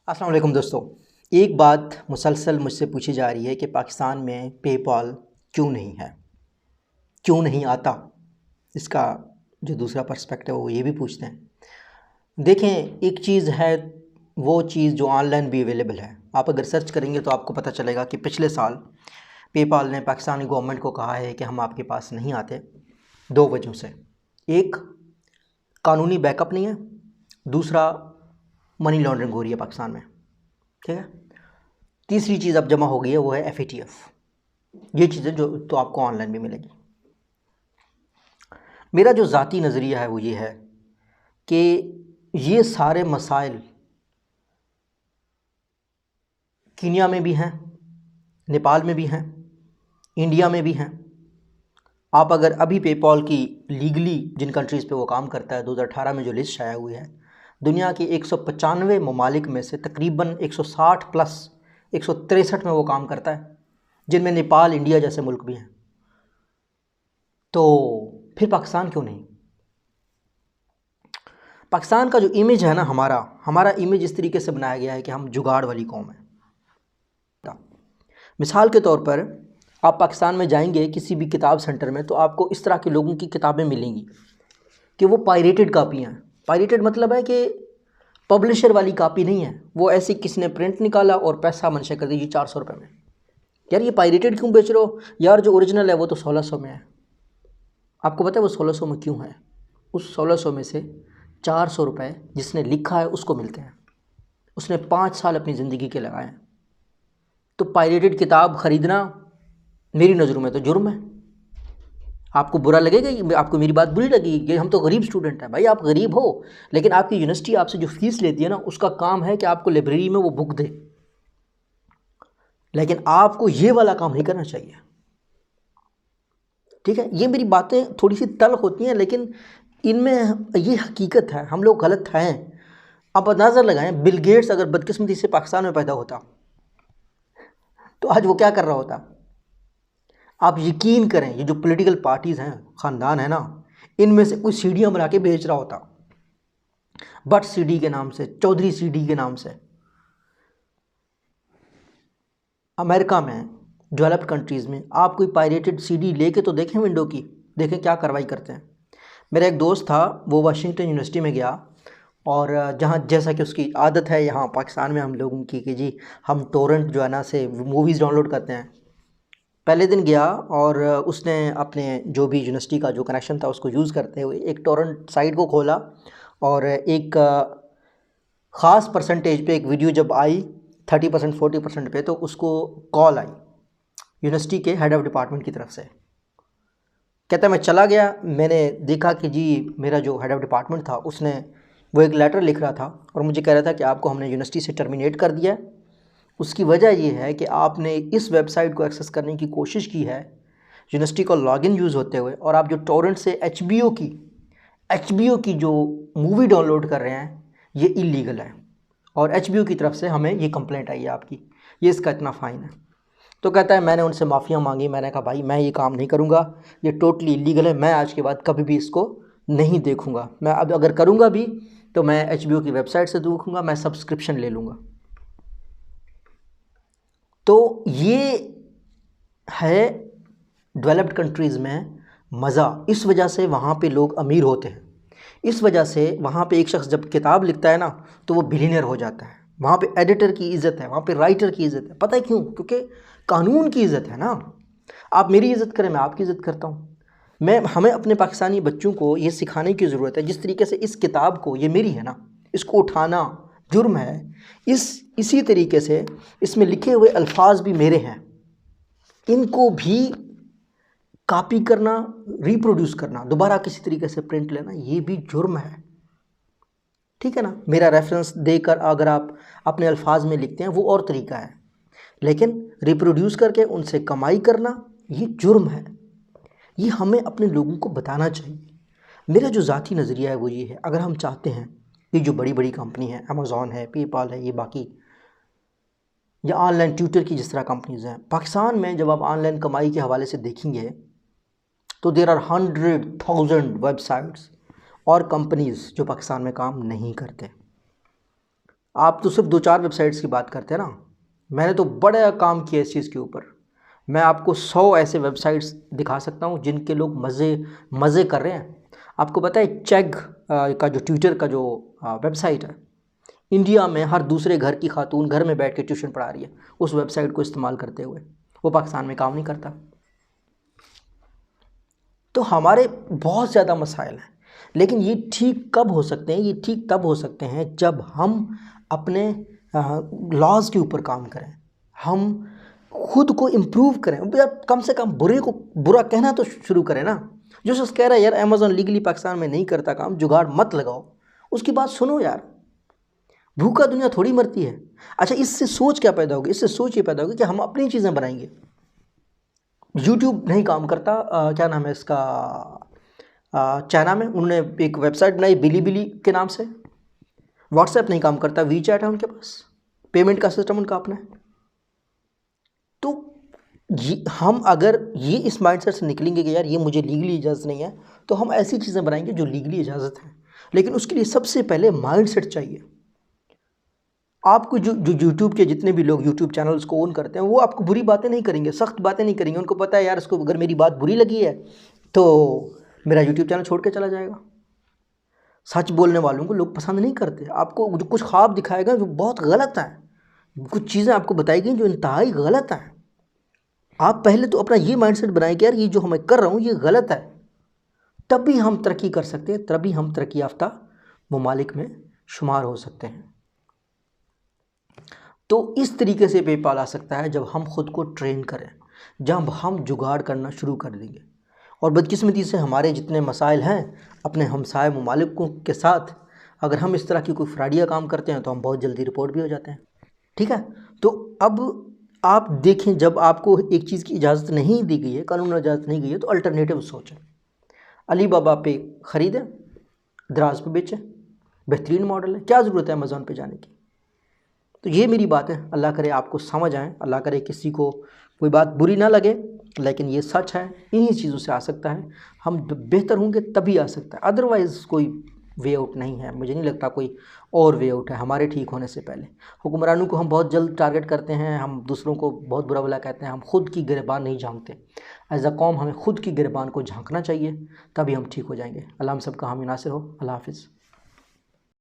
अस्सलाम वालेकुम दोस्तों। एक बात मुसलसल मुझसे पूछी जा रही है कि पाकिस्तान में पेपाल क्यों नहीं है, क्यों नहीं आता। इसका जो दूसरा पर्सपेक्टिव है वो ये भी पूछते हैं। देखें, एक चीज़ है वो चीज़ जो ऑनलाइन भी अवेलेबल है। आप अगर सर्च करेंगे तो आपको पता चलेगा कि पिछले साल पेपाल ने पाकिस्तानी गवर्नमेंट को कहा है कि हम आपके पास नहीं आते, दो वजहों से। एक, कानूनी बैकअप नहीं है। दूसरा, मनी लॉन्ड्रिंग हो रही है पाकिस्तान में। ठीक है। तीसरी चीज़ अब जमा हो गई है, वो है FATF। ये चीज़ें जो तो आपको ऑनलाइन भी मिलेगी। मेरा जो ज़ाती नज़रिया है वो ये है कि ये सारे मसाइल कीनिया में भी हैं, नेपाल में भी हैं, इंडिया में भी हैं। आप अगर अभी पेपाल की लीगली जिन कंट्रीज़ पे वो काम करता है, 2018 में जो लिस्ट आया हुई है, दुनिया के 195 ममालिक में से तकरीबन 160 प्लस 163 में वो काम करता है, जिनमें नेपाल, इंडिया जैसे मुल्क भी हैं। तो फिर पाकिस्तान क्यों नहीं? पाकिस्तान का जो इमेज है ना, हमारा इमेज इस तरीके से बनाया गया है कि हम जुगाड़ वाली कौम है। मिसाल के तौर पर आप पाकिस्तान में जाएंगे किसी भी किताब सेंटर में, तो आपको इस तरह के लोगों की किताबें मिलेंगी कि वो पायरेटेड कापियाँ हैं। पायरेटेड मतलब है कि पब्लिशर वाली कापी नहीं है, वो ऐसी किसी ने प्रिंट निकाला और पैसा मंशा कर दीजिए 400 रुपये में। यार ये पायरेटेड क्यों बेच रहे हो? यार जो ओरिजिनल है वो तो 1600 में है। आपको पता है वो 1600 में क्यों है? उस 1600 में से 400 रुपये जिसने लिखा है उसको मिलते हैं, उसने 5 साल अपनी ज़िंदगी के लगाए हैं। तो पायरेटेड किताब ख़रीदना मेरी नज़रों में तो जुर्म है। आपको बुरा लगेगा, आपको मेरी बात बुरी लगेगी कि हम तो गरीब स्टूडेंट हैं। भाई आप गरीब हो, लेकिन आपकी यूनिवर्सिटी आपसे जो फ़ीस लेती है ना, उसका काम है कि आपको लाइब्रेरी में वो बुक दे। लेकिन आपको ये वाला काम नहीं करना चाहिए। ठीक है, ये मेरी बातें थोड़ी सी तल्ख होती हैं, लेकिन इनमें ये हकीकत है, हम लोग गलत हैं। आप अंदाज़ा लगाएं, बिल गेट्स अगर बदकिस्मती से पाकिस्तान में पैदा होता तो आज वो क्या कर रहा होता? आप यकीन करें, ये जो पॉलिटिकल पार्टीज़ हैं, ख़ानदान है ना, इनमें से कोई सीढ़ियाँ बना के बेच रहा होता, भट्ट सीढ़ी के नाम से, चौधरी सीढ़ी के नाम से। अमेरिका में, डेवलप्ड कंट्रीज़ में आप कोई पायरेटेड सीडी लेके तो देखें विंडो की, देखें क्या कार्रवाई करते हैं। मेरा एक दोस्त था, वो वाशिंगटन यूनिवर्सिटी में गया, और जहाँ जैसा कि उसकी आदत है यहाँ पाकिस्तान में हम लोगों की कि जी हम टोरेंट जो है ना से मूवीज़ डाउनलोड करते हैं। पहले दिन गया और उसने अपने जो भी यूनिवर्सिटी का जो कनेक्शन था उसको यूज़ करते हुए एक टोरेंट साइट को खोला, और एक ख़ास परसेंटेज पे एक वीडियो जब आई 30% 40% पे, तो उसको कॉल आई यूनिवर्सिटी के हेड ऑफ़ डिपार्टमेंट की तरफ से। कहता मैं चला गया, मैंने देखा कि जी मेरा जो हेड ऑफ़ डिपार्टमेंट था उसने वो एक लेटर लिख रहा था और मुझे कह रहा था कि आपको हमने यूनिवर्सिटी से टर्मिनेट कर दिया है। उसकी वजह ये है कि आपने इस वेबसाइट को एक्सेस करने की कोशिश की है यूनिवर्सिटी का लॉगिन यूज़ होते हुए, और आप जो टोरेंट से HBO की जो मूवी डाउनलोड कर रहे हैं ये इलीगल है, और HBO की तरफ से हमें ये कंप्लेंट आई है आपकी, ये इसका इतना फ़ाइन है। तो कहता है मैंने उनसे माफ़ियाँ मांगी, मैंने कहा भाई मैं ये काम नहीं करूँगा, ये टोटली इलीगल है, मैं आज के बाद कभी भी इसको नहीं देखूँगा। मैं अब अगर करूँगा भी तो मैं HBO की वेबसाइट से देखूँगा, मैं सब्सक्रिप्शन ले लूँगा। तो ये है डेवलप्ड कंट्रीज़ में मज़ा। इस वजह से वहाँ पे लोग अमीर होते हैं, इस वजह से वहाँ पे एक शख्स जब किताब लिखता है ना तो वो बिलियनर हो जाता है। वहाँ पे एडिटर की इज़्ज़त है, वहाँ पे राइटर की इज़्ज़त है। पता है क्यों? क्योंकि कानून की इज़्ज़त है ना। आप मेरी इज़्ज़त करें, मैं आपकी इज़्ज़त करता हूँ। हमें अपने पाकिस्तानी बच्चों को ये सिखाने की ज़रूरत है, जिस तरीके से इस किताब को, ये मेरी है ना, इसको उठाना जुर्म है, इसी तरीके से इसमें लिखे हुए अल्फाज भी मेरे हैं, इनको भी कॉपी करना, रिप्रोड्यूस करना, दोबारा किसी तरीके से प्रिंट लेना, ये भी जुर्म है। ठीक है ना? मेरा रेफरेंस देकर अगर आप अपने अल्फाज में लिखते हैं वो और तरीका है, लेकिन रिप्रोड्यूस करके उनसे कमाई करना ये जुर्म है। ये हमें अपने लोगों को बताना चाहिए। मेरा जो ज़ाती नज़रिया है वो ये है, अगर हम चाहते हैं कि जो बड़ी बड़ी कंपनी है, अमेज़ॉन है, पेपाल है, ये बाकी, या ऑनलाइन ट्विटर की जिस तरह कंपनीज़ हैं पाकिस्तान में, जब आप ऑनलाइन कमाई के हवाले से देखेंगे तो देर आर 100,000 वेबसाइट्स और कंपनीज़ जो पाकिस्तान में काम नहीं करते। आप तो सिर्फ 2-4 वेबसाइट्स की बात करते हैं ना, मैंने तो बड़ा काम किया इस चीज़ के ऊपर। मैं आपको 100 ऐसे वेबसाइट्स दिखा सकता हूँ जिनके लोग मज़े कर रहे हैं। आपको पता है चेग का जो ट्विटर का जो वेबसाइट है, इंडिया में हर दूसरे घर की खातून घर में बैठ के ट्यूशन पढ़ा रही है उस वेबसाइट को इस्तेमाल करते हुए। वो पाकिस्तान में काम नहीं करता। तो हमारे बहुत ज़्यादा मसाइल हैं, लेकिन ये ठीक कब हो सकते हैं? ये ठीक तब हो सकते हैं जब हम अपने लॉज के ऊपर काम करें, हम खुद को इम्प्रूव करें। यार कम से कम बुरे को बुरा कहना तो शुरू करें ना। जो शख्स कह रहा है यार अमेज़न लीगली पाकिस्तान में नहीं करता काम, जुगाड़ मत लगाओ, उसकी बात सुनो यार। भूखा दुनिया थोड़ी मरती है। अच्छा, इससे सोच क्या पैदा होगी? इससे सोच ये पैदा होगी कि हम अपनी चीज़ें बनाएंगे। यूट्यूब नहीं काम करता, क्या नाम है इसका, चाइना में उन्होंने एक वेबसाइट बनाई बिली के नाम से। व्हाट्सएप नहीं काम करता, वी चैट है उनके पास, पेमेंट का सिस्टम उनका अपना है। तो हम अगर ये इस माइंडसेट से निकलेंगे कि यार ये मुझे लीगली इजाज़त नहीं है, तो हम ऐसी चीज़ें बनाएंगे जो लीगली इजाज़त है। लेकिन उसके लिए सबसे पहले माइंडसेट चाहिए। आपको जो जो यूट्यूब के जितने भी लोग यूट्यूब चैनल्स को ओन करते हैं, वो आपको बुरी बातें नहीं करेंगे, सख्त बातें नहीं करेंगे। उनको पता है यार इसको अगर मेरी बात बुरी लगी है तो मेरा यूट्यूब चैनल छोड़ के चला जाएगा। सच बोलने वालों को लोग पसंद नहीं करते। आपको जो कुछ ख्वाब दिखाएगा जो बहुत गलत है, कुछ चीज़ें आपको बताई गई जो इंतहाई गलत हैं, आप पहले तो अपना ये माइंडसेट बनाएं कि यार ये जो मैं कर रहा हूँ ये गलत है, तभी हम तरक्की कर सकते हैं, तभी हम तरक्की याफ्ता ममालिक में शुमार हो सकते हैं। तो इस तरीके से पेपाल आ सकता है जब हम ख़ुद को ट्रेन करें, जब हम जुगाड़ करना शुरू कर देंगे। और बदकिस्मती से हमारे जितने मसाइल हैं अपने हमसाय ममालिकों के साथ, अगर हम इस तरह की कोई फ्रॉडिया काम करते हैं तो हम बहुत जल्दी रिपोर्ट भी हो जाते हैं। ठीक है, तो अब आप देखें, जब आपको एक चीज़ की इजाज़त नहीं दी गई है, कानून इजाज़त नहीं गई है, तो अल्टरनेटिव सोचें। अली बाबा पे ख़रीदें, दराज पे बेचें, बेहतरीन मॉडल है, क्या ज़रूरत है अमेज़ॉन पे जाने की। तो ये मेरी बात है, अल्लाह करे आपको समझ आए, अल्लाह करे किसी को कोई बात बुरी ना लगे, लेकिन ये सच है। इन्हीं चीज़ों से आ सकता है, हम बेहतर होंगे तभी आ सकता है, अदरवाइज़ कोई वे आउट नहीं है। मुझे नहीं लगता कोई और वे आउट है हमारे ठीक होने से पहले। हुक्मरानों को हम बहुत जल्द टारगेट करते हैं, हम दूसरों को बहुत बुरा भला कहते हैं, हम खुद की गिरबान नहीं झांकते। एज़ अ कौम हमें खुद की गिरबान को झांकना चाहिए, तभी हम ठीक हो जाएंगे। अल्लाह हम सबका हामी नासिर हो। अल्लाह हाफ़िज़।